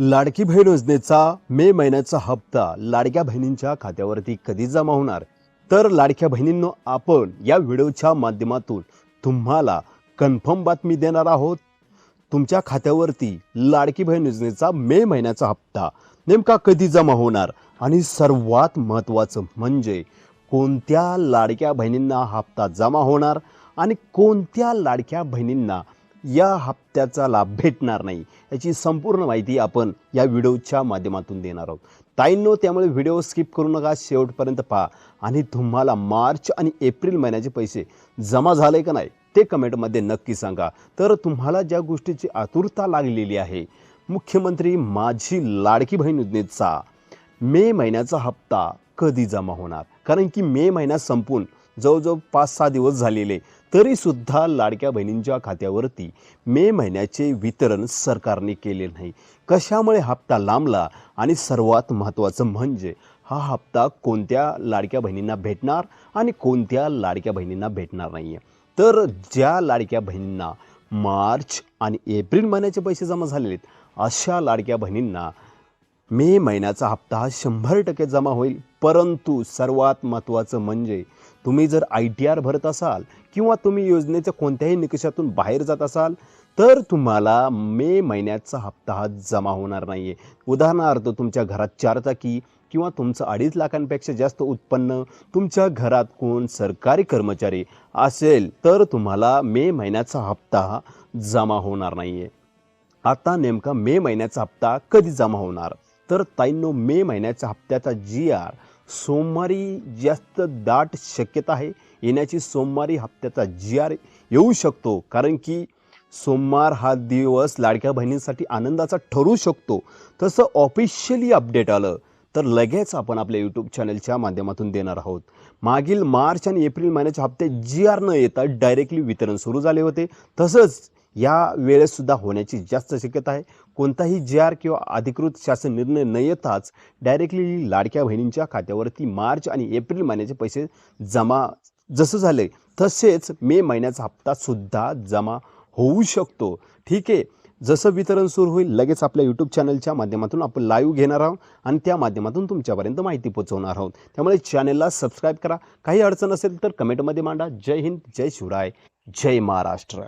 लाडकी बहीण योजनेचा मे महिन्याचा हप्ता लाडक्या बहिणींच्या खात्यावरती कधी जमा होणार? तर लाडक्या बहिणींनो, आपण या व्हिडिओच्या माध्यमातून तुम्हाला कन्फर्म बातमी देणार आहोत. तुमच्या खात्यावरती लाडकी बहीण योजनेचा मे महिन्याचा हप्ता नेमका कधी जमा होणार आणि सर्वात महत्त्वाचं म्हणजे कोणत्या लाडक्या बहिणींना हप्ता जमा होणार आणि कोणत्या लाडक्या बहिणींना या हप्त्याचा लाभ भेटणार नाही, याची संपूर्ण माहिती आपण या व्हिडिओच्या माध्यमातून देणार आहोत. ताईंनो, त्यामुळे व्हिडिओ स्किप करू नका, शेवटपर्यंत पहा. आणि तुम्हाला मार्च आणि एप्रिल महिन्याचे पैसे जमा झाले का नाही ते कमेंटमध्ये नक्की सांगा. तर तुम्हाला ज्या गोष्टीची आतुरता लागलेली आहे, मुख्यमंत्री माझी लाडकी बहीण योजनेचा मे महिन्याचा हप्ता कधी जमा होणार, कारण की मे महिना संपून जवळजवळ 5-6 दिवस झालेले, तरीसुद्धा लाडक्या बहिणींच्या खात्यावरती मे महिन्याचे वितरण सरकारने केले नाही. कशामुळे हप्ता लांबला आणि सर्वात महत्त्वाचं म्हणजे हा हप्ता कोणत्या लाडक्या बहिणींना भेटणार आणि कोणत्या लाडक्या बहिणींना भेटणार नाही आहे. तर ज्या लाडक्या बहिणींना मार्च आणि एप्रिल महिन्याचे पैसे जमा झालेले आहेत, अशा लाडक्या बहिणींना मे महिन्याचा हप्ता 100% जमा होईल. परंतु सर्वात महत्त्वाचं म्हणजे तुम्ही जर ITR भरत असाल किंवा तुम्ही योजनेच्या कोणत्याही निकषातून बाहेर जात असाल तर तुम्हाला मे महिन्याचा हप्ता हा जमा होणार नाही आहे. उदाहरणार्थ, तुमच्या घरात 4 चाकी किंवा तुमचं 2.5 लाखांपेक्षा जास्त उत्पन्न, तुमच्या घरात कोण सरकारी कर्मचारी असेल तर तुम्हाला मे महिन्याचा हप्ता जमा होणार नाही आहे. आता नेमका मे महिन्याचा हप्ता कधी जमा होणार? तर ताईंनो, मे महिन्याच्या हप्त्याचा GR सोमवारी जास्त दाट शक्यता आहे येण्याची. सोमवारी हप्त्याचा GR येऊ शकतो, कारण की सोमवार हा दिवस लाडक्या बहिणींसाठी आनंदाचा ठरू शकतो. तसं ऑफिशियली अपडेट आलं तर लगेच आपण आपल्या यूट्यूब चॅनलच्या माध्यमातून देणार आहोत. मागील मार्च आणि एप्रिल महिन्याच्या हप्ते GR न येता डायरेक्टली वितरण सुरू झाले होते. तसंच या वेळेससुद्धा होण्याची जास्त शक्यता आहे. कोणताही GR किंवा अधिकृत शासन निर्णय न येताच डायरेक्टली लाडक्या बहिणींच्या खात्यावरती मार्च आणि एप्रिल महिन्याचे पैसे जमा जसं झाले तसेच मे महिन्याचा हप्तासुद्धा जमा होऊ शकतो. ठीक आहे, जसं वितरण सुरू होईल लगेच आपल्या यूट्यूब चॅनलच्या माध्यमातून आपण लाईव्ह घेणार आहोत आणि त्या माध्यमातून तुमच्यापर्यंत माहिती पोहोचवणार आहोत. त्यामुळे चॅनलला सबस्क्राईब करा. काही अडचण असेल तर कमेंटमध्ये मांडा. जय हिंद, जय शिवराय, जय महाराष्ट्र.